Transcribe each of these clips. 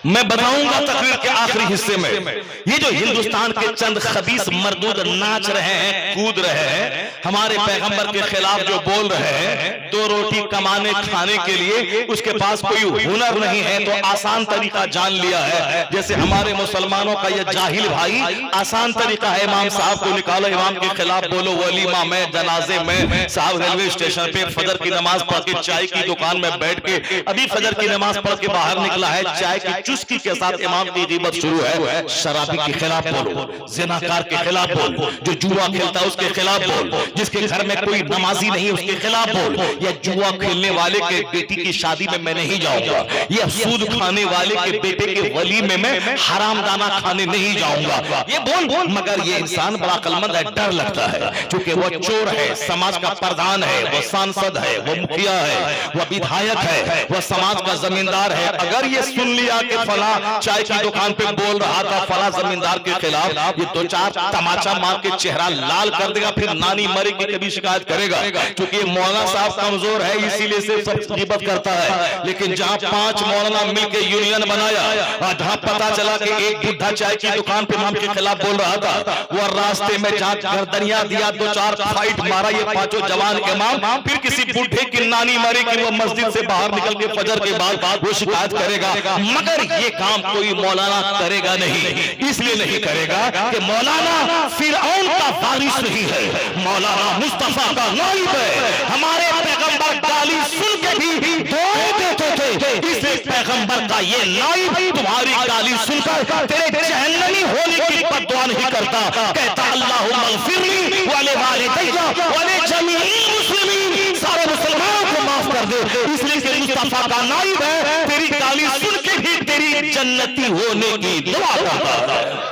میں بتاؤں گا تقریر کے آخری حصے میں یہ جو ہندوستان کے چند خبیث مردود ناچ رہے ہیں، کود رہے ہیں، ہمارے پیغمبر کے خلاف جو بول رہے ہیں، دو روٹی کمانے کھانے کے لیے اس کے پاس کوئی ہنر نہیں ہے تو آسان طریقہ جان لیا ہے. جیسے ہمارے مسلمانوں کا یہ جاہل بھائی آسان طریقہ ہے، امام صاحب کو نکالو، امام کے خلاف بولو، ولیمہ میں، جنازے میں، صاحب ریلوے اسٹیشن پہ فجر کی نماز پڑھ کے چائے کی دکان میں بیٹھ کے ابھی فجر کی نماز پڑھ کے باہر نکلا ہے، چائے کی چسکی کے ساتھ امام کی غیبت شروع ہے. شرابی کے خلاف بولو، زناکار کے خلاف بولو، جو جوا کھیلتا ہے اس کے خلاف بولو، جس کے گھر میں کوئی نمازی نہیں اس کے خلاف بولو. یا جوا کھیلنے والے کے بیٹی کی شادی میں میں نہیں جاؤں گا، یا سود کھانے والے کے بیٹے کے ولیمے میں حرام دانہ کھانے نہیں جاؤں گا، یہ بول. مگر یہ انسان بڑا عقلمند ہے، ڈر لگتا ہے کیونکہ وہ چور ہے، سماج کا پردھان ہے، وہ سانسد ہے، وہ مکھیا ہے، وہ بدھایک ہے، وہ سماج کا زمیندار ہے. اگر یہ سن لیا کہ فلاں چائے کی دکان پہ بول رہا تھا فلاں زمیندار کے خلاف، یہ دو چار تماچا مار کے چہرہ لال کر دے گا، پھر نانی مرے کی کبھی شکایت کرے گا. کیونکہ یہ مولانا صاحب کمزور ہے اسی لیے سے سب غیبت کرتا ہے. لیکن جہاں 5 مولانا مل کے یونین بنایا اور جہاں پتا چلا کہ ایک بڈھا چائے کی دکان پہ امام کے خلاف بول رہا تھا، وہ راستے میں جہاں گردنیاں دیا، دو چار فائٹ مارا یہ 5 جوان امام، پھر کسی بڈھے کی نانی مرے کی وہ مسجد سے باہر نکل کے فجر کے بعد وہ شکایت کرے گا. مگر یہ کام کوئی مولانا کرے گا نہیں. اس لیے نہیں کرے گا کہ مولانا فرعون کا وارث نہیں ہے، مولانا مصطفیٰ کا نائب ہے. ہمارے پیغمبر گالی سن کے بھی دعائیں دیتے تھے، اس لیے پیغمبر کا یہ نائب تمہاری گالی سن کر تیرے جہنمی ہونے کی بددعا نہیں کرتا، کہتا اللہم اغفر لی ولوالدی ولجمیع المسلمین، سارے مسلمانوں کو معاف کر دے. اس لیے کہ مصطفیٰ کا نائب ہے، تیری گالی سن کے بھی تیری جنتی ہونے کی دعا کرتا ہے.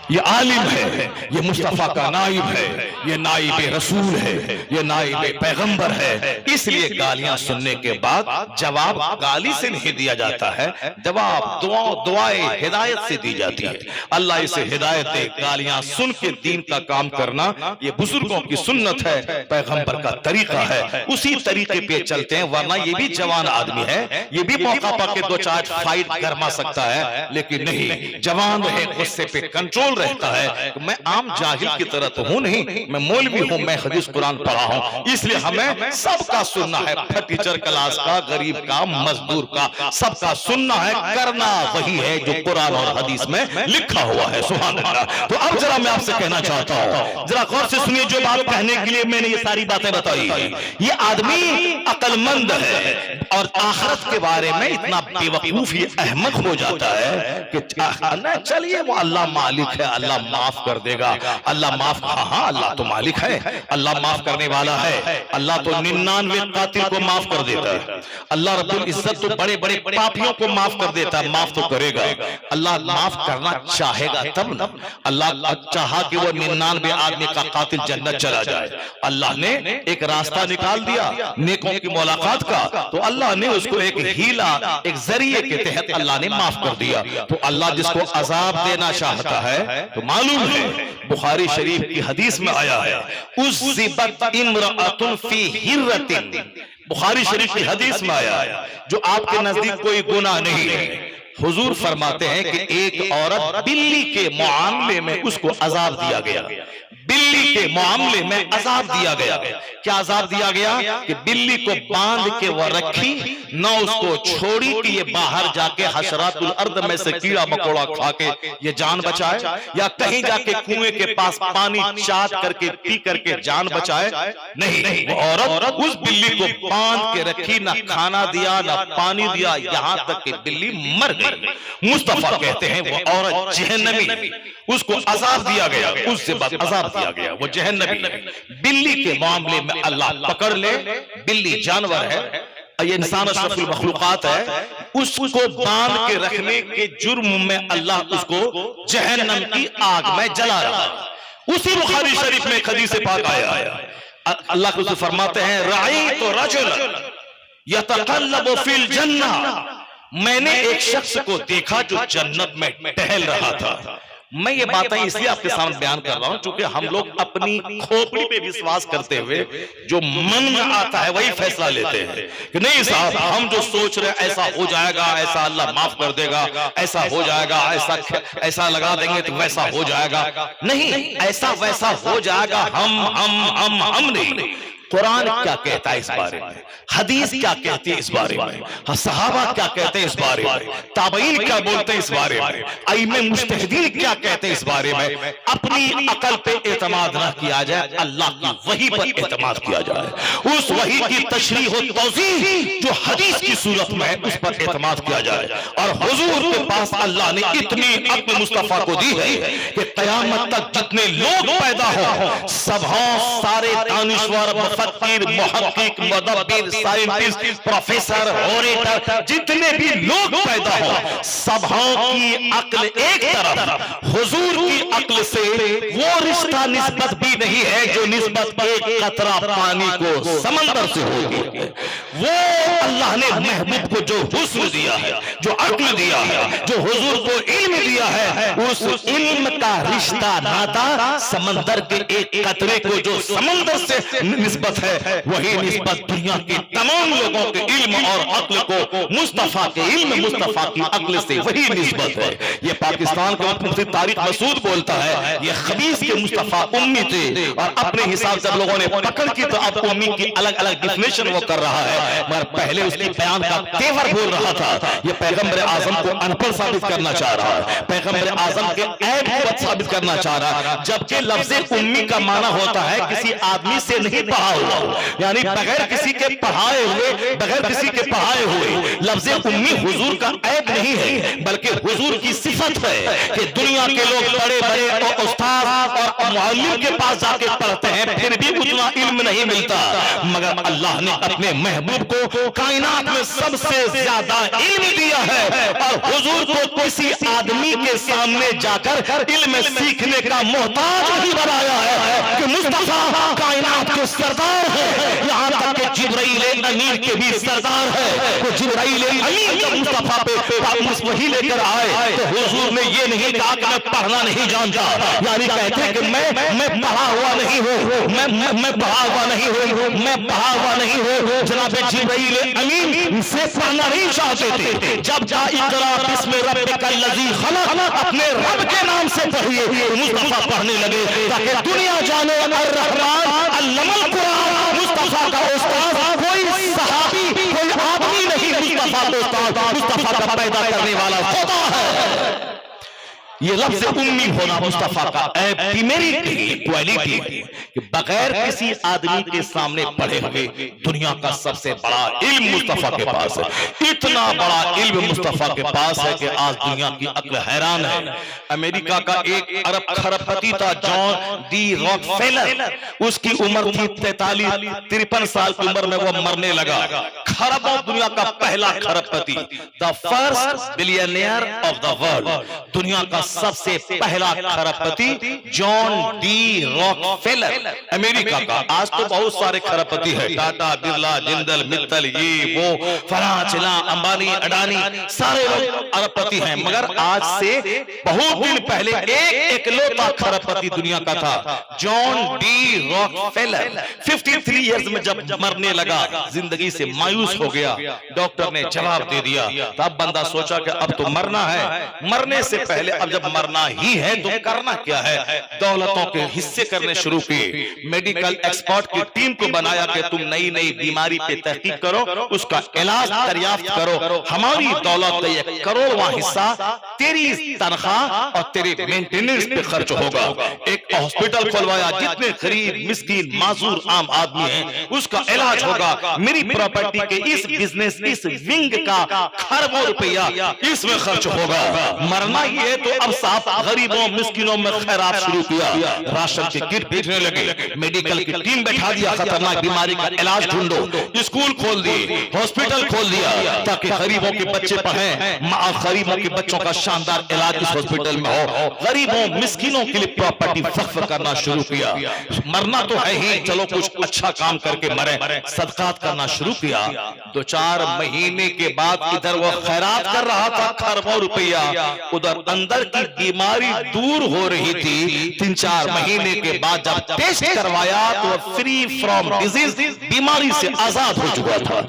یہ عالم ہے، یہ مصطفیٰ کا نائب ہے، یہ نائب رسول ہے، یہ نائب پیغمبر ہے. اس لیے گالیاں سننے کے بعد جواب گالی سے نہیں دیا جاتا ہے، جواب دعائیں ہدایت سے دی جاتی ہے. اللہ اسے ہدایت دے. گالیاں سن کے دین کا کام کرنا یہ بزرگوں کی سنت ہے، پیغمبر کا طریقہ ہے، اسی طریقے پہ چلتے ہیں. ورنہ یہ بھی جوان آدمی ہے، یہ بھی موقع پا کے دو چار فائٹ گرما سکتا ہے، لیکن نہیں، جوان رہے، غصے پہ کنٹرول رہتا ہے. میں عام جاہل کی طرح تو ہوں نہیں، میں مولوی ہوں، میں حدیث قرآن پڑھا ہوں، اس لیے ہمیں سب کا سننا ہے، ٹیچر کلاس کا، غریب کا، مزدور کا، سب کا سننا ہے. کرنا وہی ہے جو قرآن اور حدیث میں لکھا ہوا ہے. سبحان اللہ. تو اب ذرا میں آپ سے کہنا چاہتا ہوں، ذرا غور سے سنیے جو بات کہنے کے لیے میں نے یہ ساری باتیں بتائی. یہ آدمی عقل مند ہے اور آخرت کے بارے میں اتنا بے وقوف یہ احمق ہو جاتا ہے کہ چلیے وہ اللہ مالک ہے، اللہ معاف کر دے گا، اللہ معاف، ہاں اللہ تو مالک ہے، اللہ معاف کرنے والا ہے. اللہ تو 99 قاتل کو معاف کر دیتا ہے. اللہ رب العزت تو بڑے بڑے پاپیوں کو معاف کر دیتا ہے، معاف تو کرے گا. اللہ معاف کرنا چاہے گا تب نا. اللہ چاہا کہ وہ 99 آدمی کا قاتل جنت چلا جائے، اللہ نے ایک راستہ نکال دیا نیکوں کی ملاقات کا، تو اللہ نے اس کو ایک ہیلا، ایک ذریعے کے تحت اللہ نے معاف کر دیا. تو اللہ جس کو عذاب دینا چاہتا ہے تو معلوم ہے، بخاری شریف کی حدیث میں آیا ہے اُذِّبَتْ اِمْرَأَةٌ فِي ہِرَّةٍ، بخاری شریف کی حدیث میں آیا ہے جو آپ کے نزدیک کوئی گناہ نہیں ہے. حضور فرماتے ہیں کہ ایک عورت بلی کے معاملے میں اس کو عذاب دیا گیا، بلی کے معاملے میں عذاب دیا گیا. کیا عذاب دیا گیا؟ کہ بلی کو باندھ کے وہ رکھی، نہ اس کو چھوڑی کہ یہ باہر جا کے حشرات الارض میں سے کیڑا مکوڑا کھا کے یہ جان بچائے، یا کہیں جا کے کنویں کے پاس پانی چاٹ کر کے پی کر کے جان بچائے. نہیں، وہ عورت اس بلی کو باندھ کے رکھی، نہ کھانا دیا نہ پانی دیا، یہاں تک کہ بلی مر گئی. مصطفیٰ کہتے ہیں وہ عورت جہنمی، اس کو عذاب دیا گیا، اس سے بعد عذاب دیا گیا، وہ جہنمی. بلی کے معاملے میں اللہ پکڑ لے، بلی جانور ہے، یہ انسان اشرف المخلوقات ہے، اس کو باندھ کے رکھنے کے جرم میں اللہ اس کو جہنم کی آگ میں جلا رہا. اسی بخاری شریف میں ایک حدیث پاک آیا ہے، اللہ کو فرماتے ہیں رأیت رجلا یتقلب فی الجنہ، میں نے ایک شخص کو دیکھا جو جنت میں ٹہل رہا تھا. میں یہ باتیں اس لیے آپ کے سامنے بیان کر رہا ہوں چونکہ ہم لوگ اپنی کھوپڑی پہ وشواس کرتے ہوئے جو من میں آتا ہے وہی فیصلہ لیتے ہیں کہ نہیں صاحب ہم جو سوچ رہے ایسا ہو جائے گا، ایسا اللہ معاف کر دے گا، ایسا ہو جائے گا، ایسا لگا دیں گے تو ویسا ہو جائے گا. نہیں، ایسا ویسا ہو جائے گا ہم نہیں. قرآن کیا کہتا ہے اس بارے میں، حدیث کیا کہتی ہے اس بارے میں، صحابہ کیا کہتے ہیں اس بارے میں، تابعین کیا بولتے ہیں اس بارے میں، ائمہ مجتہدین کیا کہتے ہیں اس بارے میں. اپنی عقل پہ اعتماد نہ کیا جائے، اللہ کی وحی پر اعتماد کیا جائے. اس وحی کی تشریح و توضیح جو حدیث کی صورت میں ہے اس پر اعتماد کیا جائے. اور حضور کے پاس اللہ نے اتنی عقل مصطفیٰ کو دی ہے کہ قیامت تک جتنے لوگ پیدا ہوں سب سارے دانشور، مفکر، محقق، مدبر، سائنٹسٹ، پروفیسر، اوریٹر، جتنے بھی لوگ پیدا ہوں سب کی عقل ایک طرف، حضور کی عقل سے وہ رشتہ نسبت بھی نہیں ہے جو نسبت ایک قطرہ پانی کو سمندر سے ہوگی. وہ اللہ نے محبوب کو جو حسن دیا ہے، جو عقل دیا ہے، جو حضور کو علم دیا ہے، اس علم کا رشتہ ناتا سمندر کے ایک قطرے کو جو سمندر سے نسبت ہے وہی نسبت دنیا کے تمام لوگوں کے علم اور عقل کو مصطفیٰ کے علم، مصطفیٰ کی عقل سے وہی نسبت ہے. یہ پاکستان کا مفتی طارق مسعود بولتا ہے یہ خبیث کے مصطفیٰ امی تھے اور اپنے حساب سے لوگوں نے پکڑ کی تو اب امی کی الگ الگ ڈیفینیشن وہ کر رہا ہے، مگر پہلے اس کی بیان کا تیور بول رہا تھا. یہ پیغمبر اعظم کو ان پڑھ ثابت کرنا چاہ رہا ہے، پیغمبر اعظم کے عیب کو ثابت کرنا چاہ رہا ہے، جبکہ لفظ امی کا معنی ہوتا ہے کسی آدمی سے نہیں پڑھا ہوا، یعنی بغیر کسی کے پڑھائے ہوئے، بغیر کسی کے پڑھائے ہوئے. لفظ امی حضور کا عیب نہیں ہے بلکہ حضور کی صفت ہے کہ دنیا کے لوگ بڑے بڑے استاد اور معلم کے پاس جا کے پڑھتے ہیں پھر بھی اتنا علم نہیں ملتا، مگر اللہ نے اپنے محبوب کو کائنات میں سب سے زیادہ علم دیا ہے اور حضور کو کسی آدمی کے سامنے جا کر علم سیکھنے کا محتاج نہیں بنایا ہے کہ مصطفیٰ کائنات کے سردار ہے. یہاں تک کہ جبرائیل امین کے بھی سردار ہے. وہ جبرائیل امین جب مصطفیٰ پہ وحی لے کر آئے تو حضور نے یہ نہیں کہا کہ میں پڑھنا نہیں جانتا، یعنی کہتے ہیں کہ میں پڑھا ہوا نہیں ہوں، میں پڑھا ہوا نہیں ہوں، میں پڑھا ہوا نہیں ہوں. جناب جبرائیل امین سے پڑھنا نہیں چاہتے تھے. جب جا اقرا بسم ربک الذی خلق اپنے رب کے نام سے پڑھیے مصطفیٰ پڑھنے لگے تاکہ دنیا جانے الرحمن علم القرآن. مصطفیٰ کا استاد کوئی صحابی، کوئی آدمی نہیں، مصطفیٰ کا استاد مصطفیٰ کا پیدا کرنے والا خدا ہے. یہ لفظ امی ہونا مصطفیٰ کا عیب بھی میری کوالٹی ہے کہ بغیر کسی آدمی کے سامنے پڑھے ہوئے دنیا کا سب سے بڑا علم مصطفیٰ کے پاس ہے. اتنا بڑا علم مصطفیٰ کے پاس ہے کہ آج دنیا کی عقل حیران ہے. امریکہ کا ایک ارب کھرب پتی تھا جان ڈی راک فیلر، اس کی عمر تھی 43-53 سال کی عمر میں وہ مرنے لگا. کھربوں دنیا کا پہلا کھرب پتی، the first billionaire of the world، دنیا کا سب سے پہلا کھربپتی جان ڈی راک فیلر امریکہ کا. آج تو بہت سارے کھربپتی ہیں، ٹاٹا، برلا، جندل، متل، یہ وہ فلاں چلاں، امبانی، اڈانی، سارے لوگ اربپتی ہیں. مگر آج سے بہت دن پہلے ایک اکلوتا کھربپتی دنیا کا تھا جان ڈی راک فیلر. 53 ایئرز میں جب مرنے لگا زندگی سے مایوس ہو گیا. ڈاکٹر نے جواب دے دیا. تب بندہ سوچا کہ اب تو مرنا ہے، مرنے سے پہلے اب جب مرنا ہی ہے تو کرنا کیا ہے؟ دولتوں کے حصے کرنے شروع کیے. میڈیکل ایکسپرٹ کی ٹیم کو بنایا کہ تم نئی نئی بیماری پہ تحقیق کرو، اس کا علاج دریافت کرو، ہماری دولت کا 1 کروڑواں حصہ تیری تنخواہ اور تیرے مینٹیننس پہ خرچ ہوگا. ایک ہاسپٹل کھلوایا، جتنے غریب، مسکین، معذور عام آدمی ہیں اس کا علاج ہوگا. میری پراپرٹی کے اس بزنس، اس ونگ کا کھربوں روپیہ اس میں خرچ ہوگا. مرنا ہی ہے تو اب صاحب غریبوں مسکینوں میں خیرات شروع کیا. راشن کے کٹ بھیجنے لگے، میڈیکل کی ٹیم بیٹھا دیا، خطرناک بیماری کا علاج ڈھونڈو. اسکول کھول دیے، ہاسپٹل کھول دیا تاکہ غریبوں کے بچے پڑھیں. غریبوں کے بچوں کا شاندار علاج اس ہاسپٹل میں ہو. غریبوں مسکینوں کے لیے پراپرٹی وقف کرنا شروع کیا. مرنا تو ہے ہی، چلو کچھ اچھا کام کر کے مریں. صدقات کرنا شروع کیا. دو چار مہینے کے بعد ادھر وہ خیرات کر رہا تھا خربوں روپیہ، ادھر اندر کی بیماری دور ہو رہی تھی۔ 3-4 مہینے کے بعد جب ٹیسٹ کروایا تو وہ فری فرام ڈیزیز، بیماری سے آزاد ہو چکا تھا۔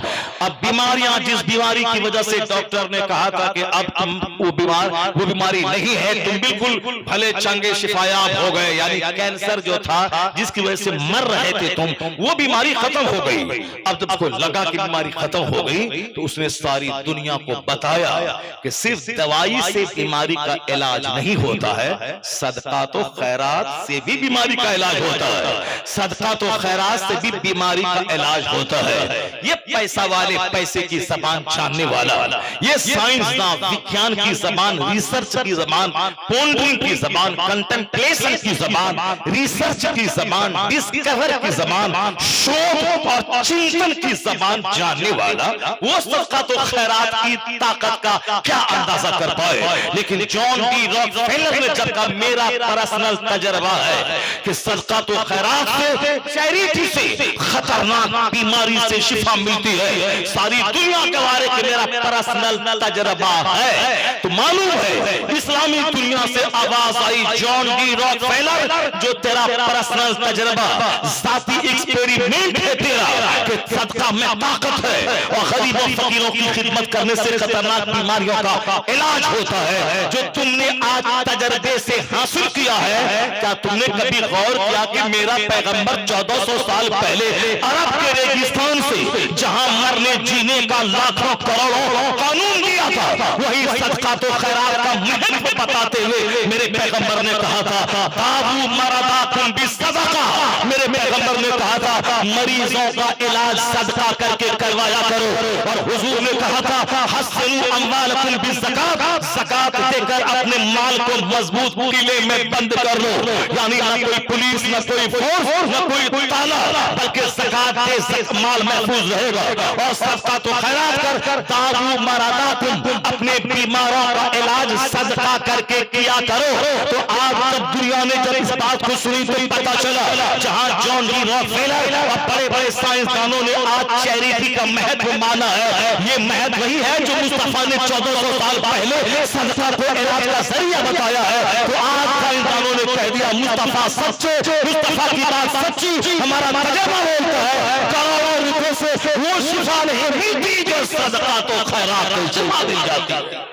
اب بیماریاں، جس بیماری کی وجہ سے ڈاکٹر نے کہا تھا کہ اب تم وہ بیماری نہیں ہے، تم بالکل بھلے چنگے شفایاب ہو گئے، یعنی کینسر جو تھا جس کی وجہ سے مر رہے تھے تم، وہ بیماری ختم ہو گئی۔ اب جب اس کو لگا کہ بیماری ختم ہو گئی تو اس نے ساری دنیا کو بتایا کہ صرف دوائی سے بیماری کا علاج نہیں ہوتا ہے، صدقات و خیرات سے بھی بیماری کا علاج ہوتا ہے، صدقات و خیرات سے بھی بیماری کا علاج ہوتا ہے۔ یہ پیسہ والے پیسے کی زبان جاننے والا، یہ سائنسداں وگیان کی زبان، ریسرچ کی زبان، پونڈرنگ کی زبان، کنٹمپلیشن کی زبان، ریسرچ کی زبان، ڈسکور کی زبان، شوق اور چنتن کی زبان جاننے والا، وہ صدقات و خیرات کی طاقت کا کیا اندازہ کر پائے۔ لیکن جان ڈی راکفیلر نے جب کہا میرا پرسنل تجربہ ہے کہ صدقات و خیرات سے، چیریٹی سے خطرناک بیماری سے شفا ملتی ہے، ساری دنیا کے بارے کہ میرا پرسنل تجربہ ہے، تو معلوم ہے اسلامی دنیا سے آواز آئی، جان ڈی راکفیلر جو تیرا پرسنل تجربہ، ذاتی ایکسپیریمنٹ ہے تیرا کہ صدقہ میں طاقت ہے اور غریبوں فقیروں کی خدمت کرنے سے خطرناک بیماریوں کا علاج ہوتا ہے، جو تم نے آج تجربے سے حاصل کیا ہے، کیا تم نے کبھی غور کیا کہ میرا پیغمبر 1400 سال پہلے عرب کے ریگستان سے جہاں مرنے جینے کا لاکھوں کروڑوں قانون دیا تھا، وہی صدقات و خیرات کا مہتو بتاتے ہوئے میرے پیغمبر نے کہا تھا داؤ مرضاکم بالصدقہ، میرے پیغمبر نے کہا تھا مریضوں کا علاج صدقہ کر کے کروایا کرو، اور حضور نے کہا تھا حسنوا اموالکم بالزکات، زکات دے کر اپنے مال کو مضبوط قلعے میں بند کر لو، یعنی نہ کوئی پولیس، نہ کوئی فورس، نہ کوئی تالا، بلکہ زکات دے مال محفوظ رہے گا، اور صدقات و خیرات کر داؤ مرضاکم، اپنے بیماروں کا علاج صدقہ کر کے کیا کرو۔ تو آج جب دنیا نے جب اس بات کو سنی تو پتا چلا جہاں جان ڈی راکفیلر اور بڑے بڑے سائنسدانوں نے آج چیریٹی کا مہتو مانا ہے، یہ مہتو وہی ہے جو مصطفیٰ نے 1400 سال پہلے صدقہ کو علاج کا ذریعہ بتایا ہے، تو آج سائنسدانوں نے کہہ دیا مصطفیٰ سچے، مصطفیٰ کی بات سچی، ہمارا تجربہ بولتا ہے کروڑوں روپے سے وہ شفا نہیں ملتی جو صدقات و خیرات کو شفا دی جاتی ہے۔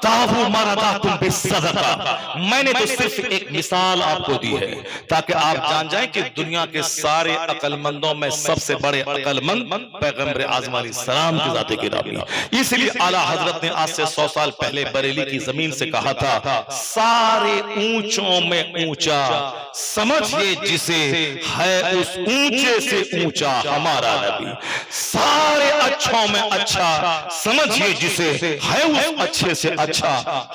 داؤ مرضاکم بالصدقہ، میں نے تو صرف ایک مثال آپ کو دی ہے تاکہ آپ جان جائیں کہ دنیا کے سارے عقل مندوں میں سب سے بڑے عقل مند پیغمبر اعظم علیہ السلام کی ذات گرامی، اس لیے اعلیٰ حضرت نے آج سے 100 سال پہلے بریلی کی زمین سے کہا تھا سارے اونچوں میں اونچا سمجھئے جسے ہے اس اونچے سے اونچا ہمارا نبی، سارے اچھوں میں اچھا سمجھئے جسے ہے اس اچھے سے اچھا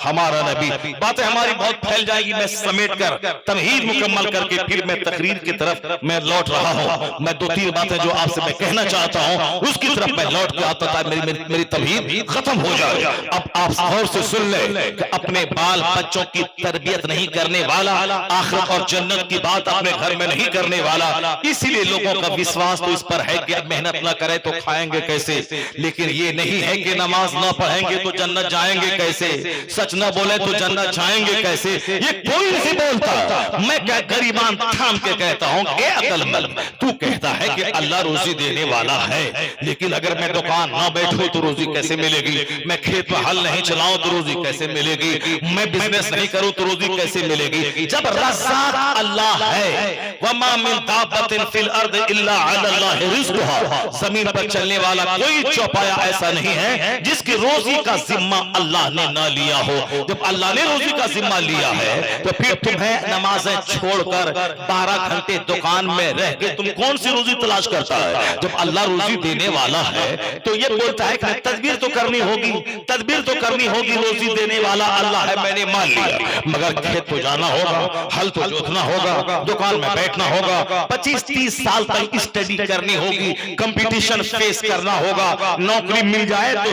ہمارا نبی۔ باتیں ہماری بہت پھیل جائے گی، میں سمیٹ کر تمہید مکمل کر کے پھر میں تقریر کی طرف میں لوٹ رہا ہوں۔ میں 2-3 باتیں جو آپ سے میں کہنا چاہتا ہوں اس کی طرف میں لوٹ کے آتا تھا، میری تمہید ختم ہو جائے۔ اب آپ غور سے سن لیں کہ اپنے بال بچوں کی تربیت نہیں کرنے والا، آخرت اور جنت کی بات اپنے گھر میں نہیں کرنے والا، اسی لیے لوگوں کا وشواس تو اس پر ہے کہ اب محنت نہ کرے تو کھائیں گے کیسے، لیکن یہ نہیں ہے کہ نماز نہ پڑھیں گے تو جنت جائیں گے کیسے، سچ نہ بولے تو جنت جائیں گے کیسے، یہ کوئی نہیں بولتا۔ میں غریبان تھام کے کہتا ہوں اے عقل مند، تو کہتا ہے کہ اللہ روزی دینے والا ہے، لیکن اگر میں دکان نہ بیٹھوں تو روزی کیسے ملے گی، میں کھیت میں ہل نہیں چلاؤں تو روزی کیسے ملے گی، میں بزنس نہیں کروں تو روزی کیسے ملے گی، جب رزاق اللہ ہے وما من دابۃ فی الارض الا علی اللہ رزقها، زمین پر چلنے والا کوئی چوپایا ایسا نہیں ہے جس کی روزی کا ذمہ اللہ نے نہ لیا ہو۔ جب اللہ نے روزی کا ذمہ لیا ہے تو پھر تمہیں نمازیں چھوڑ کر 12 گھنٹے دکان میں رہ کے تم کون سی روزی تلاش کرتا ہے؟ جب اللہ روزی دینے والا ہے تو یہ بولتا ہے کہ تدبیر تو کرنی ہوگی، تدبیر تو کرنی ہوگی، روزی دینے والا اللہ ہے، میں نے مان لیا، مگر کھیت تو جانا ہوگا، ہل تو جوتنا ہوگا، دکان میں بیٹھنا ہوگا، 25-30 سال تک اسٹڈی کرنی ہوگی، کمپٹیشن فیس کرنا ہوگا، نوکری مل جائے تو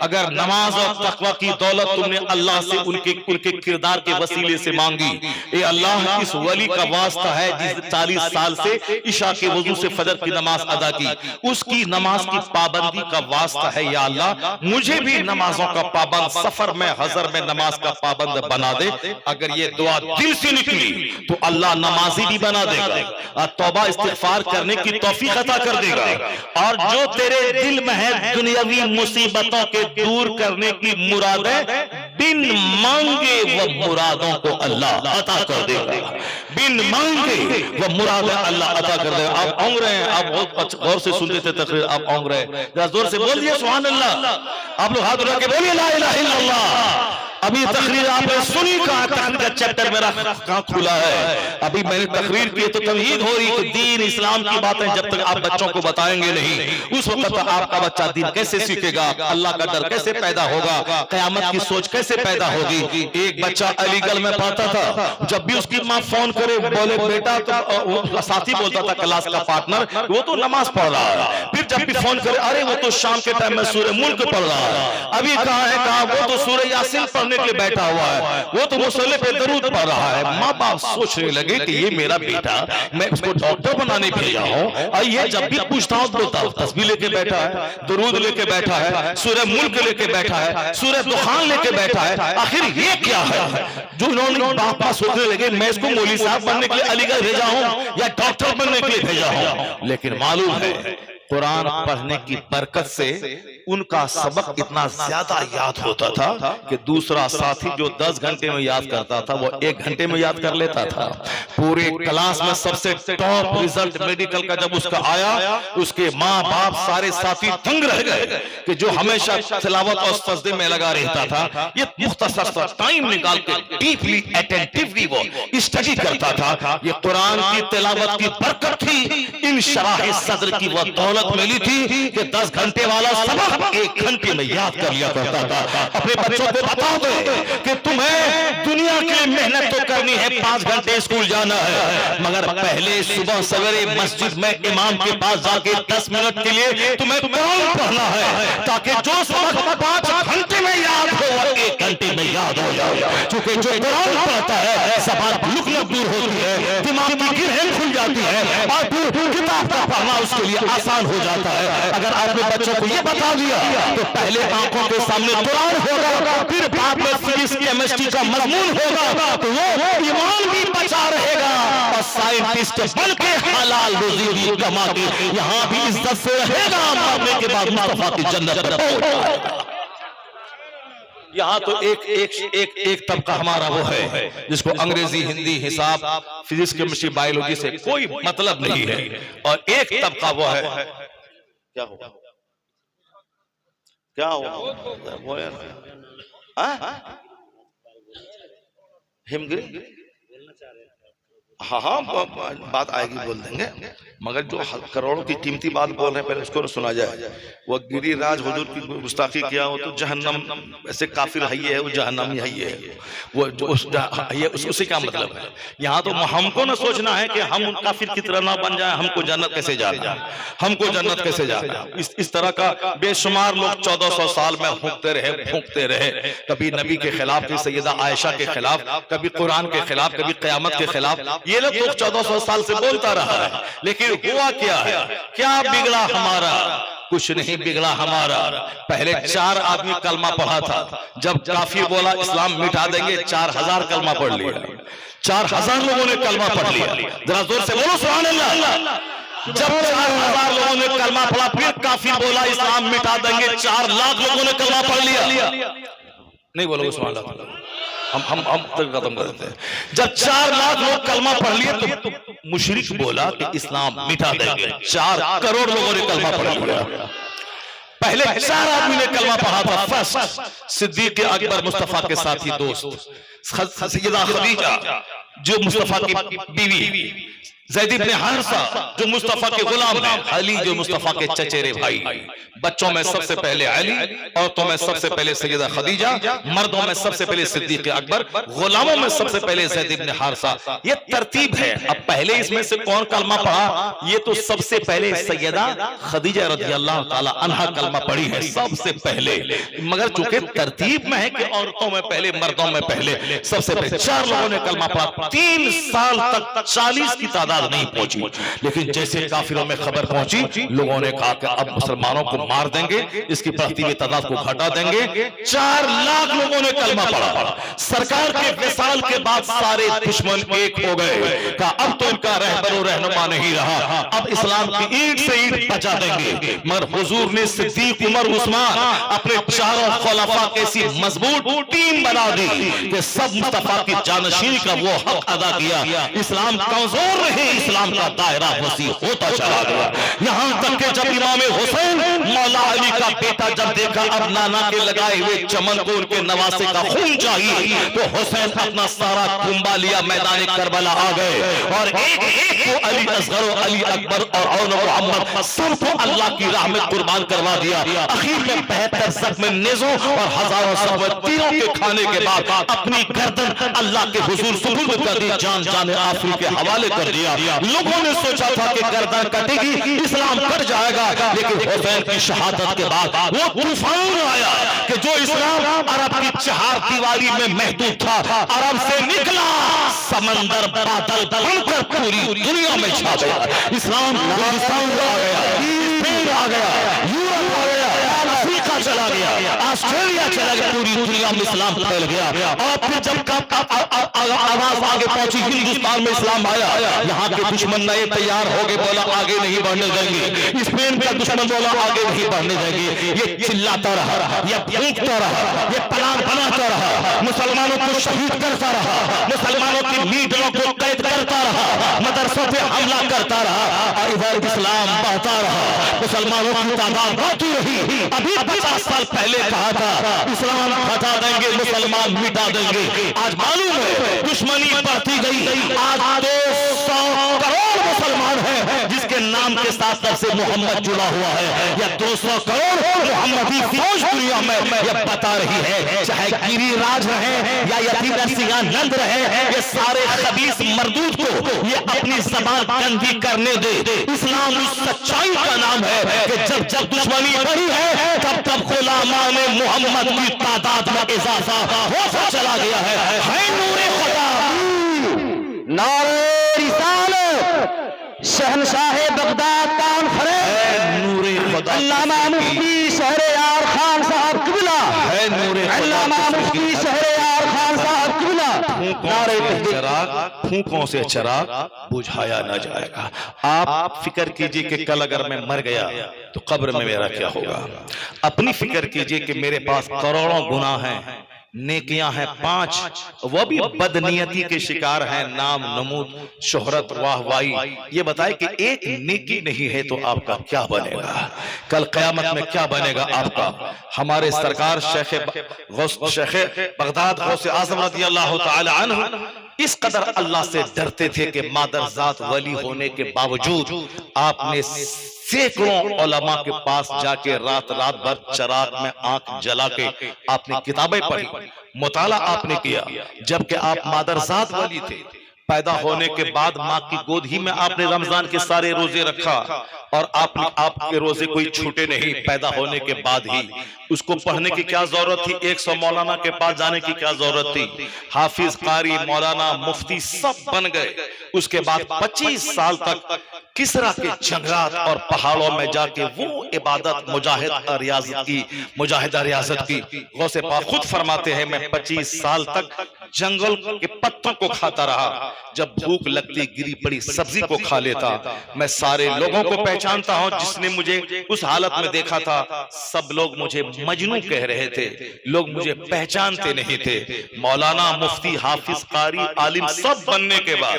اگر نماز اور تقوی کی دولت تم نے اللہ سے ان کے کردار کے وسیلے سے مانگی، اے اللہ اس ولی کا واسطہ ہے جس 40 سال سے عشاء کے وضو سے فجر کی نماز ادا کی، اس کی نماز کی پابندی کا واسطہ ہے یا اللہ مجھے بھی نمازوں کا پابند، سفر میں حضر میں نماز کا پابند بنا دے. اگر یہ دعا دل سے نکلی تو اللہ نمازی بھی بنا دے گا اور توبہ استغفار کرنے کی توفیق عطا کر دے گا. اور جو تیرے دل میں ہے دنیاوی مصیبتوں کے دور کرنے کی مرادیں، بن مانگے وہ مرادوں کو اللہ عطا کر دے گا. بن مانگے وہ مرادیں اللہ عطا کر دے گا. آپ اونگ رہے ہیں، آپ بہت غور سے سنتے تھے تقریر، آپ اونگ رہے ہیں. ذرا زور سے بول دیے سبحان اللہ. آپ لوگ ہاتھ اٹھا کے بولیے لا الہ الا اللہ. ابھی تقریر آپ نے سنی، کہاں تقریر کا چیپٹر میرا کہاں کھلا ہے. ابھی میں نے تقریر کی تو تمہید ہو رہی کہ دین اسلام کی باتیں جب تک آپ بچوں کو بتائیں گے نہیں، اس وقت آپ کا بچہ دین کیسے سیکھے گا، اللہ کا ڈر کیسے پیدا ہوگا، قیامت کی سوچ کیسے پیدا ہوگی. ایک بچہ علی گڑھ میں پڑھتا تھا، جب بھی اس کی ماں فون کرے بولے بیٹا، تو ساتھی بولتا تھا کلاس کا پارٹنر، وہ تو نماز پڑھ رہا ہے. پھر جب بھی فون کرے ارے وہ تو شام کے ٹائم میں سورہ ملک پڑھ رہا ہے. ابھی کہاں ہے، کہاں وہ تو سورہ یاسین پڑھنے کے لیے بیٹھا ہوا ہے، وہ تو مصلی پہ درود پڑھ رہا ہے. ماں باپ سوچنے لگے کہ یہ میرا بیٹا، میں اس کو ڈاکٹر بنانے بھیجا ہوں اور یہ جب بھی پوچھتا ہوں بولتا ہوں تسبیح لے کے بیٹھا ہے، درود لے کے بیٹھا ہے، سورہ ملک لے کے بیٹھا ہے، سورہ دخان لے کے بیٹھا ہے. آخر یہ کیا ہے جو انہوں نے باپ باپ سوچنے لگے میں اس کو مولوی صاحب بننے کے لیے علی گڑھ بھیجا ہوں یا ڈاکٹر بننے کے لیے بھیجا ہوں. لیکن معلوم ہے قرآن پڑھنے کی برکت سے ان کا سبق اتنا زیادہ یاد ہوتا تھا کہ دوسرا ساتھی جو 10 گھنٹے میں یاد کرتا تھا وہ 1 گھنٹے میں یاد کر لیتا تھا. پورے کلاس میں سب سے ٹاپ ریزلٹ میڈیکل کا جب اس کا آیا، اس کے ماں باپ سارے ساتھی دنگ رہ گئے کہ جو ہمیشہ تلاوت اور سجدے میں لگا رہتا تھا، یہ مختصر سا ٹائم نکال کے ڈیپلی اٹینٹیولی وہ اسٹڈی کرتا تھا. یہ قرآن کی تلاوت کی برکت تھی، ان شرح صدر کی وہ دولت ملی تھی کہ 10 گھنٹے والا سبق 1 گھنٹے میں یاد کر لیا کرتا تھا. اپنے بچوں کو بتا دو کہ تمہیں دنیا کی محنت تو کرنی ہے، 5 گھنٹے اسکول جانا ہے، مگر پہلے صبح سویرے مسجد میں امام کے پاس جا کے 10 منٹ کے لیے تمہیں قرآن پڑھنا ہے تاکہ جو سبق 5 گھنٹے میں یاد ہو 1 گھنٹے میں یاد ہو جائے. چونکہ جو قرآن پڑھتا ہے زبان لکنت دور ہوتی ہے، دماغ کی گرہیں کھل جاتی ہے اور کتاب کا پڑھنا اس کے لیے آسان ہو جاتا ہے. اگر آپ نے بچوں کو یہ بتا دیا تو پہلے آنکھوں کے سامنے قرآن ہوگا، پھر بعد میں فزکس کیمسٹری کا مضمون ہوگا تو وہ ایمان بھی بچا رہے گا اور سائنٹسٹ بن کے حلال روزی بھی کما کے یہاں بھی عزت سے رہے گا، مرنے کے بعد مصطفیٰ کی جنت پر پہنچ جائے گا. یہاں تو ایک طبقہ ہمارا وہ ہے جس کو انگریزی، ہندی، حساب، فزکس، کیمسٹری، بایولوجی سے کوئی مطلب نہیں ہے، اور ایک طبقہ وہ ہے کیا ہوگا کیا ہوگا ہمگری. ہاں بات آئے گی بول دیں گے، مگر جو کروڑوں کی قیمتی بات بول رہے ہیں پہلے اس کو سنا جائے. وہ گری راج حضور کی گستاخی کیا ہو تو جہنم، ایسے کافر حیے ہے وہ جہنمی حیے ہے، وہ اسے کیا مطلب ہے. یہاں تو ہم کو نہ سوچنا ہے کہ ہم ان کافر کی طرح نہ بن جائیں، ہم کو جنت کیسے جانا ہے، ہم کو جنت کیسے جانا ہے. اس طرح کا بے شمار لوگ 1400 سال میں پھونکتے رہے، کبھی نبی کے خلاف، سیدہ عائشہ کے خلاف، کبھی قرآن کے خلاف، کبھی قیامت کے خلاف. یہ لوگ 1400 سال سے بولتا رہا ہے، لیکن ہوا کیا ہے، کیا بگڑا ہمارا؟ کچھ نہیں بگڑا ہمارا. پہلے 4 آدمی کلمہ پڑھا تھا، جب کافر بولا اسلام مٹا دیں گے 4000 کلمہ پڑھ لیا. 4000 لوگوں نے کلمہ پڑھ لیا. ذرا زور سے بولو سبحان اللہ. جب 4000 لوگوں نے کلمہ پڑھا پھر کافر بولا اسلام مٹا دیں گے 4 لاکھ لوگوں نے کلمہ پڑھ لیا. نہیں بولو سبحان اللہ. ہم ختم کر دیتے ہیں. جب 4 لاکھ لوگ کلمہ پڑھ لیے تو مشرک بولا کہ اسلام مٹا دیں گے. 4 کروڑ لوگوں نے کلمہ پڑھ لیا. پہلے 4 آدمی نے کلمہ پڑھا تھا. فرسٹ صدیق اکبر مصطفیٰ کے ساتھی دوست، سیدہ خدیجہ جو مصطفیٰ کی بیوی، زید ابن حارثہ جو مصطفیٰ کے غلام ہیں، علی جو مصطفیٰ کے چچیرے بھائی، بچوں میں سب سے پہلے علی، عورتوں میں سب سے پہلے سیدہ خدیجہ، مردوں میں سب سے پہلے صدیق اکبر، غلاموں میں سب سے پہلے زید ابن حارثہ. یہ ترتیب ہے. اب پہلے اس میں سے کون کلمہ پڑھا؟ یہ تو سب سے پہلے سیدہ خدیجہ رضی اللہ تعالی عنہا کلمہ پڑھی ہے سب سے پہلے، مگر چونکہ ترتیب میں ہے کہ عورتوں میں پہلے مردوں میں پہلے، سب سے پہلے 4 لوگوں نے کلمہ پڑھا. 3 سال تک 40 کی تعداد نہیں پہنچی، لیکن جیسے کافروں میں خبر پہنچی، لوگوں نے کہا کہ اب مسلمانوں کو مار دیں گے، اس کی بڑھتی ہوئی تعداد کو گھٹا دیں گے. 4 لاکھ لوگوں نے کلمہ پڑھا. سرکار کے وصال کے بعد سارے دشمن ایک ہو گئے، کہا اب تو ان کا رہبر و رہنما نہیں رہا، اب اسلام کی اینٹ سے اینٹ بچا دیں گے. مگر حضور نے صدیق، عمر، عثمان اپنے چاروں خلفاء کی ایسی مضبوط ٹیم بنا دی کہ سب مصطفیٰ کی جانشینی کا وہ حق ادا کیا. اسلام کمزور نہیں، اسلام کا دائرہ وسیع ہوتا چلا گیا. یہاں تک کہ جب امام حسین مولا علی کا بیٹا جب دیکھا اب نانا کے لگائے ہوئے چمن کو ان کے نواسے کا خون چاہیے، تو حسین اپنا سارا کنبا لیا میدان کربلا آ گئے، اور ایک ایک کو علی اصغر و علی اکبر اور اون محمد سب کو اللہ کی راہ میں قربان کروا دیا. اخیر میں 72 زخم نیزوں اور ہزاروں زخم تیروں کے کھانے کے بعد اپنی گردن اللہ کے حضور سپرد کر دی، جان جان آفری کے حوالے کر دیا. لوگوں نے سوچا تھا کہ گردن کٹے گی، اسلام کٹ جائے گا، لیکن حسین کی شہادت کے بعد وہ طوفان آیا کہ جو اسلام عرب کی 4 دیواری میں محدود تھا، عرب سے نکلا، سمندر بادل بن کر پوری دنیا میں چھا گیا. اسلام ہندوستان آ گیا، اسپین آ گیا، یورپ آ گیا، افریقہ چلا گیا، آسٹریلیا چلا گیا، پوری دنیا میں اسلام پھیل گیا. اور پھر جب آواز آگے پہنچی، ہندوستان میں اسلام آیا، یہاں کے دشمن نئے تیار ہو گئے، بولا آگے نہیں بڑھنے دیں گے. اسپین کا دشمن بولا آگے نہیں بڑھنے دیں گے. یہ چلاتا رہا، یہ پھونکتا رہا، یہ پلان بناتا رہا، مسلمانوں کو شہید کرتا رہا، مسلمانوں کی لیڈروں کو قید کرتا رہا، مدرسوں پہ حملہ کرتا رہا، اور ادھر اسلام بڑھتا رہا، مسلمانوں کی تعداد بڑھتی رہی. ابھی 50 سال پہلے کہا تھا اسلام ہٹا دیں گے، مسلمان مٹا دیں گے. آج معلوم ہے دشمنی بڑھتی گئی. آج 200 کروڑ مسلمان ہیں جس کے نام کے ساتھ سے محمد جڑا ہوا ہے، یا 200 کروڑ محمدی فوج دنیا میں یہ بتا رہی ہے. چاہے گیری راج رہے یا یتیم نند رہے، یہ سارے خبیث مردود کو یہ اپنی زبان بندی کرنے دے. اسلام اس سچائی کا نام ہے کہ جب جب دشمنی بڑھی ہے تب تب غلامان محمد کی تعداد میں اضافہ ہوتا چلا گیا ہے. نور خدا، نعرہ رسالت، شہنشاہ بغداد کانفرنس، نور خدا، علامہ مفتی شہریار خان صاحب قبلہ، علامہ مفتی شہریار خان صاحب قبلہ. پھونکوں سے چراغ بجھایا نہ جائے گا. آپ فکر کیجئے کہ کل اگر میں مر گیا تو قبر میں میرا کیا ہوگا. اپنی فکر کیجئے کہ میرے پاس کروڑوں گناہ ہیں، نیکیاں ہیں 5، وہ بھی بدنیتی کے شکار ہیں، نام نمود، شہرت، واہ وائی. یہ بتائے کہ ایک نیکی نہیں ہے تو آپ کا کیا بنے گا کل قیامت میں، کیا بنے گا آپ کا. ہمارے سرکار شیخ بغداد غوث اعظم رضی اللہ تعالی عنہ اس قدر اللہ سے ڈرتے تھے کہ مادر ذات ولی ہونے کے باوجود آپ نے سینکڑوں علماء کے پاس جا کے رات بھر چراغ میں آنکھ جلا کے آپ نے کتابیں پڑھی، مطالعہ آپ نے کیا. جبکہ آپ مادر ذات ولی تھے، پیدا ہونے کے بعد ماں کی گود ہی میں آپ نے رمضان کے سارے روزے رکھا، اور آپ کے روزے کوئی چھوٹے نہیں. پیدا ہونے کے بعد ہی اس کو پڑھنے کی کیا ضرورت تھی، 100 مولانا کے پاس جانے کی کیا ضرورت تھی. حافظ، قاری، مولانا، مفتی سب بن گئے. اس کے بعد 25 سال تک کسرا کے جنگلات اور پہاڑوں میں جا کے وہ عبادت مجاہدہ ریاضت کی. غوث پاک خود فرماتے ہیں میں 25 سال تک جنگل کے پتوں کو کھاتا رہا، جب بھوک لگتی گری پڑی سبزی کو کھا لیتا. میں سارے لوگوں کو پہچانتا ہوں جس نے مجھے اس حالت میں دیکھا تھا. سب لوگ مجھے مجنون کہہ رہے تھے، لوگ مجھے پہچانتے نہیں تھے. مولانا، مفتی، حافظ، قاری، عالم سب بننے کے بعد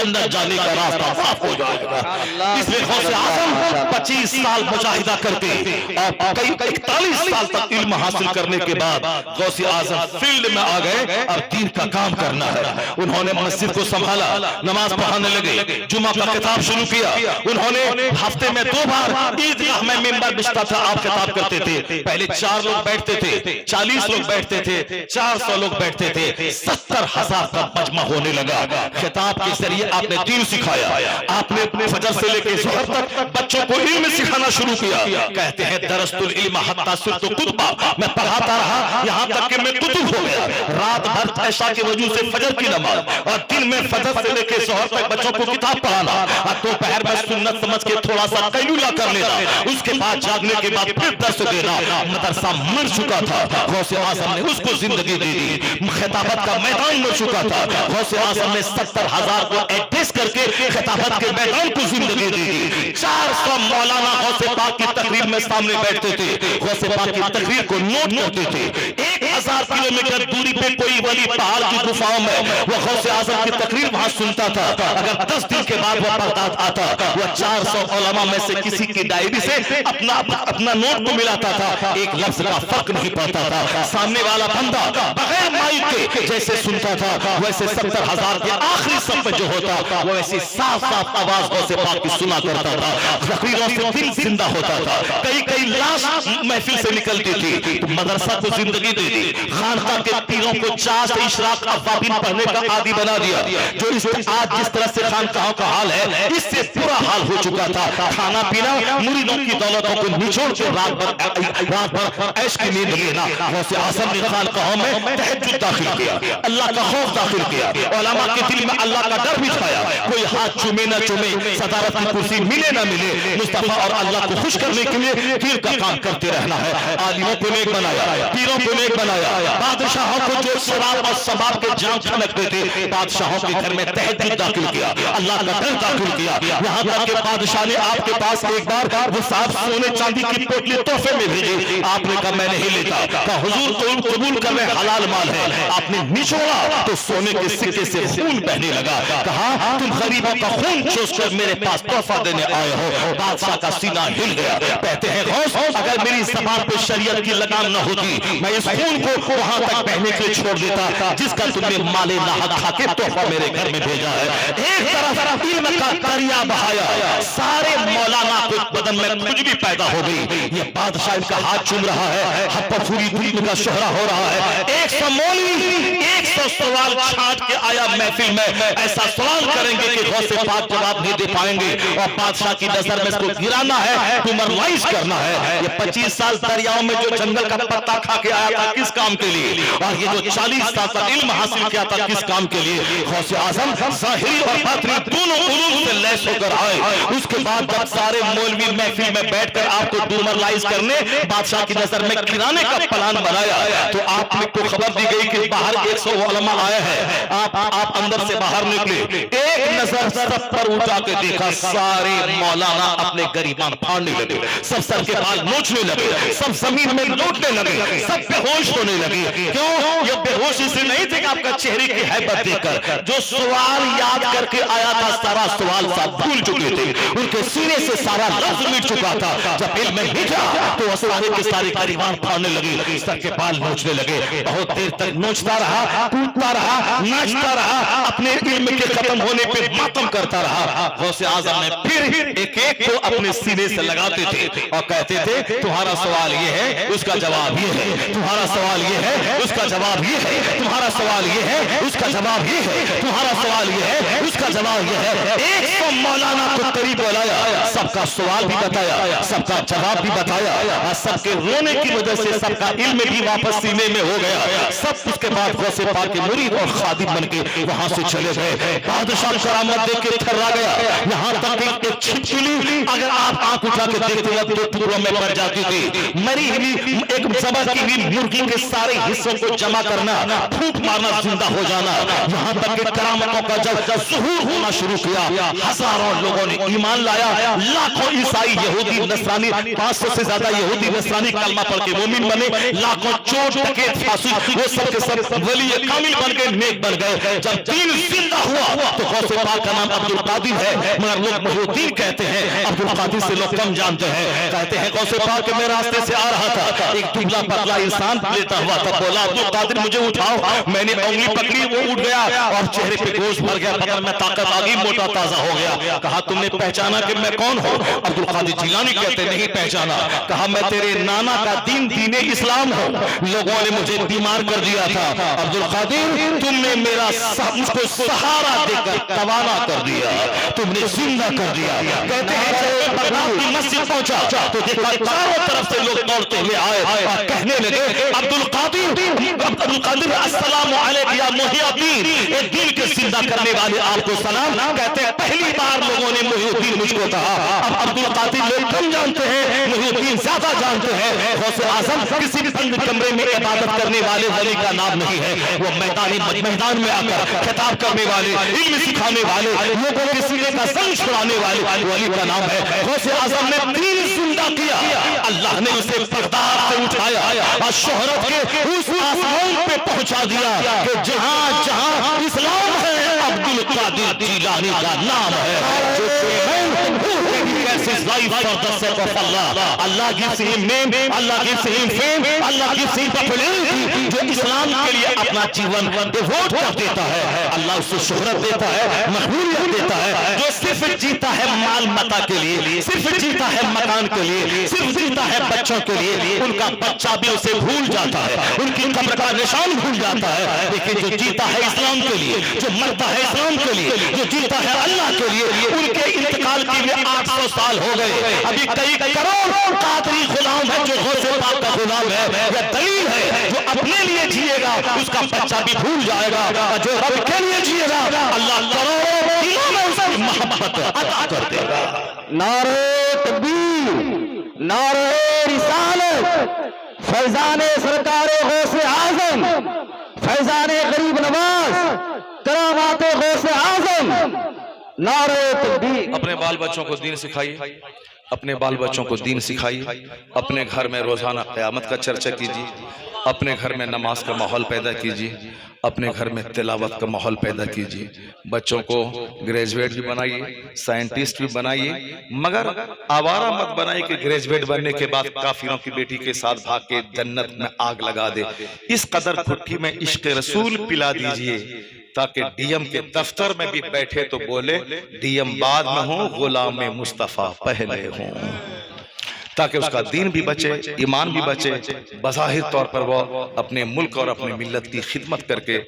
جنت جانے کا راستہ صاف ہو جائے گا۔ اس لیے غوث اعظم 25 سال مجاہدہ کرتے اور کئی 41 سال تک علم حاصل کرنے کے بعد غوث اعظم فیلڈ میں آ گئے اور دین کا کام کرنا ہے۔ انہوں نے مسجد کو سنبھالا، نماز پڑھانے لگے، جمعہ کا خطاب شروع کیا۔ انہوں نے ہفتے میں 2 بار عیدگاہ میں منبر بچھتا تھا، آپ خطاب کرتے تھے۔ پہلے 4 لوگ بیٹھتے تھے، 40 لوگ بیٹھتے تھے، 400 لوگ بیٹھتے تھے، 70,000 کا مجمع ہونے لگا۔ خطاب کے ذریعے آپ نے دین سکھایا۔ آپ نے فجر سے لے کے ظہر تک بچوں کو علم سکھانا شروع کیا۔ کہتے ہیں درست العلم حتی صرت قطبا، میں پڑھاتا رہا یہاں تک کہ میں قطب ہو گیا۔ رات بھر عشاء کے وضو سے فجر کی نماز اور دن میں فجر سے لے کے ظہر تک بچوں کو کتاب پڑھانا اور دوپہر میں سنت سمجھ کے تھوڑا سا قیلولہ کر لینا، اس کے بعد جاگنے کے بعد پھر درس دینا۔ مدرسہ مر چکا تھا، غوث اعظم نے اس کو زندگی دے دی۔ خطابت کا میدان مر چکا تھا، غوث اعظم نے 70,000 کو ایڈجسٹ کر کے خطابت کے میدان کو زندگی دے دی۔ 400 مولانا غوث پاک کی تقریر میں سامنے بیٹھتے تھے، غوث پاک کی تقریر کو نوٹ کرتے تھے۔ 1000 کلومیٹر دوری پہ کوئی ولی پہاڑ کی گفاؤں میں وہ غوث اعظم کی تقریر وہاں سنتا تھا۔ اگر 10 دن کے بعد وہ بغداد آتا، وہ 400 علماء میں سے کسی کی ڈائری سے اپنا نوٹ کو ملاتا تھا، ایک لفظ کا فرق نہیں پڑتا تھا۔ سامنے والا بندہ بغیر مائک کے جیسے سنتا تھا، ویسے 70,000 کے آخری صف میں جو ہوتا وہ ایسی صاف صاف آواز غوث پاک کی سنا کرتا تھا۔ تقریروں سے دل زندہ ہوتا تھا، کئی لاش محفل سے نکلتی تھی تو مدرسہ کو زندگی دے دی۔ خانقاہ کے پیروں کو چاش اشراق اوابین پڑھنے کا عادی بنا دیا، جو آج جس طرح سے خانقاہوں کا حال ہے اس سے برا حال ہو چکا تھا۔ کھانا پینا، مریدوں کی دولتوں کو نچوڑ کے رات بھر عیش کی نیند لینا۔ غوث اعظم نے خانقاہوں میں تہجد داخل کیا، اللہ کا خوف داخل کیا، علماء کے دل میں اللہ کا ڈر بٹھایا۔ کوئی ہاتھ چومے نہ چومے، صدارت کی کرسی ملے نہ ملے، مصطفیٰ اور اللہ کو خوش کرنے کے لیے دین کا کام کرتے رہنا ہے۔ عالموں کو نیک بنایا، پیروں کو نیک بنایا، بادشاہوں کو جو شراب اور شباب کے جام کھنکتے تھے بادشاہوں کے گھر میں تہجد داخل کیا، اللہ کا ڈر داخل کیا۔ یہاں تک کہ بادشاہ نے آپ کے پاس ایک بار وہ صاحب سونے چاندی کی پوٹلی تحفے میں بھیجی، آپ نے کہا میں نہیں لیتا، کہا حضور قبول کر رہے حلال مال ہے۔ آپ نے نچوڑا تو سونے کے سکے سے خون بہنے لگا، کہا تم غریبوں کا خون چوس کر میرے پاس تحفہ دینے آئے ہو۔ بادشاہ کا سینہ ہل گیا، کہتے ہیں غوث اگر میری زبان پہ شریعت کی لگام نہ ہوتی میں اس خون کو وہاں تک بہنے کے لیے چھوڑ دیتا جس کا تم نے مال ناحق کھا کے تحفہ میرے گھر میں بھیجا ہے۔ ایک طرف علم کا دریا بہایا، سارے مولانا کو بدن میں کھجلی پیدا ہو گئی۔ یہ بادشاہ ان کا ہاتھ چوم رہا ہے، ہاتھ پر پوری دنیا کا شہرہ ہو رہا ہے۔ 100 مولوی 100 سوال چھانٹ کے آیا محفل میں، ایسا سوال کریں گے کہ غوث پاک جواب نہیں دے پائیں گے، اور بادشاہ کی نظر میں اس کو گرانا ہے، ڈیمورلائز کرنا ہے۔ یہ 25 سال دریاؤں میں جو جنگل کا پتا کھا کے آیا تھا کس کام کے لیے، اور یہ جو 40 سال تک علم حاصل کیا تھا کس کام کے لیے۔ غوث اعظم ظاہری اور باطنی دونوں علوم سے لیس ہو کر آئے۔ اس کے بعد جب سارے مولوی محفل میں بیٹھ کر آپ کو ڈیمورلائز کرنے، بادشاہ کی نظر میں گرانے کا پلان بنایا، تو آپ کو خبر دی گئی کہ باہر 100 علماء آئے ہیں، آپ اندر سے باہر نکلے۔ ایک نظر سب پر اٹھا کے دیکھا، سارے مولانا اپنے گریبان پھاڑنے لگے، سب سر کے بال نوچنے لگے، سب زمین میں لوٹنے لگے، سب بے ہوش ہونے لگے۔ کیوں؟ یہ بے ہوش اس لیے نہیں تھے کہ آپ کا چہرے کی ہیبت دیکھ کر، جو سوال یاد کر کے آیا تھا سارا سوال سب بھول چکے تھے، ان کے سینے سے سارا لفظ مٹ چکا تھا۔ جب علم میں مٹا تو سارے کے سارے گریبان پھاڑنے لگے، سر کے بال نوچنے لگے۔ بہت دیر تک نوچتا رہا، ٹوٹتا رہا، ناچتا رہا، اپنے علم کے ختم ہونے پہ ماتم کرتا رہا۔ غوث اعظم نے پھر ایک ایک کو اپنے سینے سے لگاتے تھے اور کہتے تھے تمہارا سوال یہ ہے، اس کا جواب یہ ہے، تمہارا سوال یہ ہے، اس کا جواب یہ ہے، تمہارا سوال یہ ہے، اس کا جواب یہ ہے، تمہارا سوال یہ ہے، اس کا جواب یہ ہے۔ 100 مولانا کو قریب بلایا، سب کا سوال بھی بتایا، سب کا جواب بھی بتایا، اور سب کے رونے کی وجہ سے سب کا علم بھی واپس سینے میں ہو گیا۔ سب اس کے بعد غوث پاک کے مرید اور خادم بن کے وہاں سے چلے گئے۔ بادشاہ کرامت دیکھ کے تھرا گیا، یہاں تک ایک چھپکلی اگر آپ آنکھ اٹھا کے دیکھتے ہیں تو ٹکڑوں میں پڑ جاتی تھی۔ مری ہوئی ایک ذبح کی ہوئی مرغی کے سارے حصوں کو جمع کرنا، پھونک مارنا، زندہ ہو جانا، یہاں تک کہ کرامتوں کا جب ظہور ہونا شروع کیا، ہزاروں لوگوں نے ایمان لایا، لاکھوں عیسائی یہودی نصرانی، 500 سے زیادہ یہودی نصرانی کلمہ پڑھ کے مومن بنے، لاکھوں چور ڈکیت فاسق وہ سب کے سب ولی کامل بن کے نیک بن گئے. جب دین زندہ ہوا تو غوث پاک کا نام عبد القادر ہے، مگر لوگ محی الدین کہتے ہیں. عبد القادر سے لوگ کم جانتے ہیں. کہتے ہیں غوث پاک کے میں راستے سے آ رہا تھا، ایک دبلا پتلا انسان لیتا ہوا تھا، بولا عبد القادر مجھے اٹھاؤ. میں نے انگلی پکڑی، وہ اٹھ گیا اور چہرے پہ گوشت بھر گیا، بدن میں طاقت آ گئی، موٹا تازہ ہو گیا. کہا تم نے پہچانا کہ میں کون ہوں؟ عبد القادر جیلانی کہتے نہیں پہچانا. کہا میں تیرے نانا کا دین دین اسلام ہوں، لوگوں نے مجھے بیمار کر دیا تھا. عبد القادر تم نے میرا مجھ کو سہارا دے کر توانا کر دیا، تم نے زندہ کر دیا. کہتے ہیں جب بغداد کی مسجد پہنچا تو دیکھا چاروں طرف سے لوگ دوڑتے ہوئے آئے اور کہنے لگے عبد القادر السلام علیکم یا محی الدین، ایک دین کے زندہ کرنے والے آپ کو سلام. کہتے ہیں پہلی بار لوگوں نے محی الدین مجھ کو کہا. اب عبد القادر لوگ کم جانتے ہیں، محی الدین زیادہ جانتے ہیں. غوث اعظم کسی بھی بند کمرے میں عبادت کرنے والے ولی کا نام نہیں ہے، وہ میدان میں آ کر خطاب کرنے والے، علم سکھانے والے، لوگوں کے سینے کا زنگ چھڑانے والے ولی کا نام ہے. غوث اعظم نے دین زندہ کیا، اللہ نے اسے بغداد سے اٹھایا اور شہرت کے اس آسمان پہ پہنچا دیا کہ جہاں جہاں اسلام ہے عبد القادر جیلانی کا نام ہے. Allah gives him name, Allah gives him fame, Allah gives him popularity. جو اسلام کے لیے اپنا جیون ڈیووٹ کر دیتا ہے اللہ اسے شہرت دیتا ہے، مقبولیت دیتا ہے. جو صرف جیتا ہے مال متا کے لیے، صرف جیتا ہے مکان کے لیے، صرف جیتا ہے بچوں کے لیے، ان کا بچہ بھی اسے بھول جاتا ہے، ان کی قبر کا نشان بھول جاتا ہے. لیکن جو جیتا ہے اسلام کے لیے، جو مرتا ہے اسلام کے لیے، جو جیتا ہے اللہ کے لیے، ان کے انتقال کے لیے 800 سال ہو گئے. ابھی کئی کروڑ قادری غلام ہے جو غوث پاک کا غلام ہے. یہ دلیل ہے جو اپنے لیے جیے گا اس کا بچہ بھی بھول جائے گا، جو رب کے لیے جیے گا اللہ کروڑوں دلوں میں اسے محبت عطا کر دے گا. نعرہ تکبیر، نعرہ رسالت، فیضان سرکار غوث اعظم، فیضان غریب نواز، کرامات غوث اعظم. نعرہ تکبیر. اپنے بال بچوں کو دین سکھائیے، اپنے بال بچوں کو دین سکھائیے. اپنے گھر میں روزانہ قیامت کا چرچا کیجیے، اپنے گھر میں نماز کا ماحول پیدا کیجیے، اپنے گھر میں تلاوت کا ماحول پیدا کیجیے. بچوں کو گریجویٹ بھی بنائیے، سائنٹسٹ بھی بنائیے، مگر آوارہ مت بنائیے کہ گریجویٹ بننے کے بعد کافروں کی بیٹی کے ساتھ بھاگ کے جنت میں آگ لگا دے. اس قدر کھٹی میں عشق رسول پلا دیجئے تاکہ ڈی ایم کے دفتر میں بھی بیٹھے تو بولے ڈی ایم بعد میں ہوں، غلام مصطفیٰ پہلے ہوں، تاکہ اس کا دین بھی بچے، ایمان بھی بچے. بظاہر طور پر وہ اپنے ملک اور اپنے ملت کی خدمت کر کے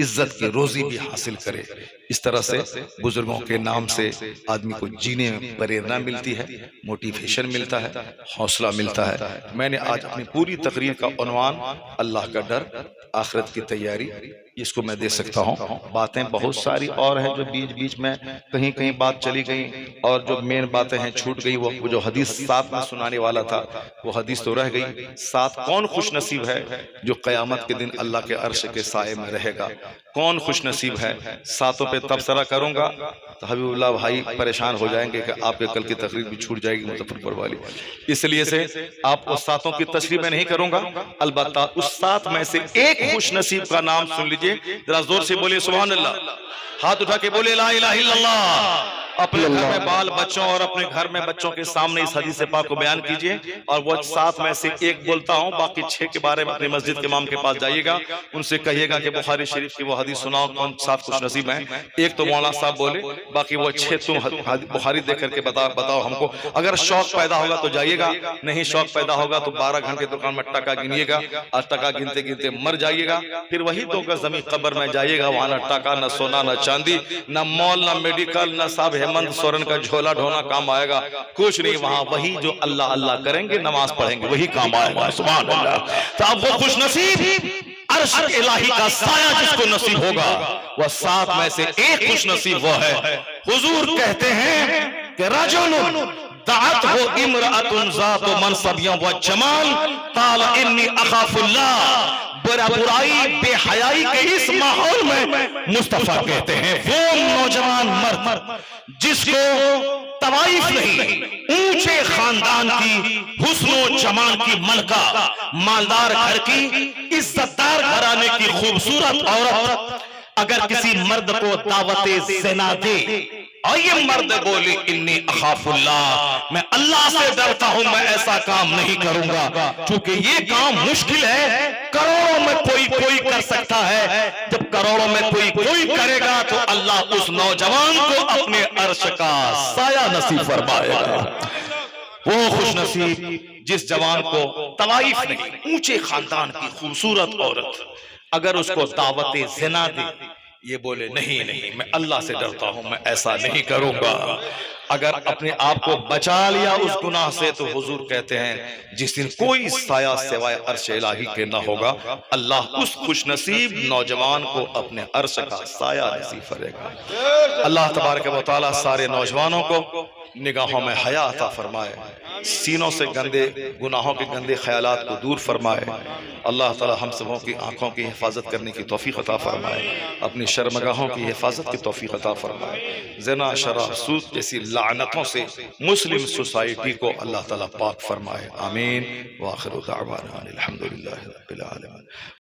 عزت کی روزی بھی حاصل کرے. اس طرح سے بزرگوں کے نام سے آدمی کو جینے میں پریرنا ملتی ہے، موٹیویشن ملتا ہے، حوصلہ ملتا ہے. میں نے آج اپنی پوری تقریر کا عنوان اللہ کا ڈر، آخرت کی تیاری، اس کو میں دے سکتا ہوں. باتیں بہت ساری اور ہیں جو بیچ بیچ میں کہیں کہیں بات چلی گئی، اور جو مین باتیں ہیں چھوٹ گئی. وہ جو حدیث 7 میں سنانے والا تھا وہ حدیث تو رہ گئی. 7 کون خوش نصیب ہے جو قیامت کے دن اللہ کے عرش کے سائے میں رہے گا؟ کون خوش نصیب ہے؟ 7 پہ تبصرہ کروں گا تو حبیب اللہ بھائی پریشان ہو جائیں گے کہ آپ کے کل کی تقریر بھی چھوٹ جائے گی مظفر پور والی. اس لیے سے آپ اس 7 کی تشریح میں نہیں کروں گا، البتہ اس 7 میں سے ایک خوش نصیب کا نام سن لیجئے. ذرا زور سے بولے سبحان اللہ، ہاتھ اٹھا کے بولے لا الہ الا اللہ. اپنے گھر میں بال بچوں اور اپنے گھر میں بچوں کے سامنے اس حدیث پاک کو بیان کیجئے. اور وہ 7 میں سے ایک بولتا ہوں، باقی 6 کے بارے میں اپنی مسجد کے امام کے پاس جائیے گا، ان سے کہیے گا کہ بخاری شریف کی وہ حدیث سناؤ کون 7 خوش نصیب ہیں. ایک تو مولانا صاحب بولے، باقی وہ 6 تم بخاری دیکھ کر کے بتاؤ ہم کو. اگر شوق پیدا ہوگا تو جائیے گا، نہیں شوق پیدا ہوگا تو 12 گھنٹے دکان میں ٹکا گنیے گا، اور ٹکا گنتے گنتے مر جائیے گا. پھر وہی 2 گز زمین قبر میں جائیے گا، وہاں نہ ٹکا، نہ سونا، نہ چاندی، نہ مال، نہ میڈیکل، نہ صاحب ہیمنت سورن کا جھولا ڈھونا کام آئے گا کچھ نہیں. وہاں وہی جو اللہ اللہ کریں گے، نماز پڑھیں گے، وہی کام آئے گا. سبحان اللہ. تو اب وہ خوش نصیب عرش الہی کا سایہ جس کو نصیب ہوگا، وہ 7 میں سے ایک خوش نصیب وہ ہے. حضور کہتے ہیں کہ رجل دعته امرأة ذات منصب و جمال قال انی اخاف اللہ. برائی بے حیائی کے اس ماحول میں مصطفیٰ کہتے ہیں وہ نوجوان مرد جس کو طوائف نہیں، اونچے خاندان کی حسن و جمال کی ملکہ، مالدار گھر کی عزتدار گھرانے کی خوبصورت عورت اگر کسی مرد کو دعوت زنا دے اور یہ مرد بولی انی اخاف اللہ، میں اللہ سے ڈرتا ہوں، میں ایسا کام نہیں کروں گا، چونکہ یہ کام مشکل ہے، کروڑوں میں کوئی کر سکتا ہے، جب کروڑوں میں کوئی کرے گا تو اللہ اس نوجوان کو اپنے عرش کا سایہ نصیب فرمائے گا۔ وہ خوش نصیب جس جوان کو طوائف نہیں، اونچے خاندان کی خوبصورت عورت اگر اس کو دعوت زنا دے، یہ بولے نہیں میں اللہ سے ڈرتا ہوں، میں ایسا نہیں کروں گا، اگر اپنے آپ کو بچا لیا اس گناہ سے تو حضور کہتے ہیں جس دن کوئی سایہ سوائے عرش الہی کے نہ ہوگا، اللہ اس خوش نصیب نوجوان کو اپنے عرش کا سایہ نصیب کرے گا۔ اللہ تبارک و تعالی سارے نوجوانوں کو نگاہوں میں حیا عطا فرمائے، سینوں سے گندے گناہوں کے گندے خیالات کو دور فرمائے، اللہ تعالی ہم سبوں کی آنکھوں کی حفاظت کرنے کی توفیق عطا فرمائے، اپنی شرمگاہوں کی حفاظت کی توفیق عطا فرمائے، زنا شراب سود جیسی لعنتوں سے مسلم سوسائٹی کو اللہ تعالی پاک فرمائے، آمین۔ وآخر دعوانا الحمدللہ رب العالمین۔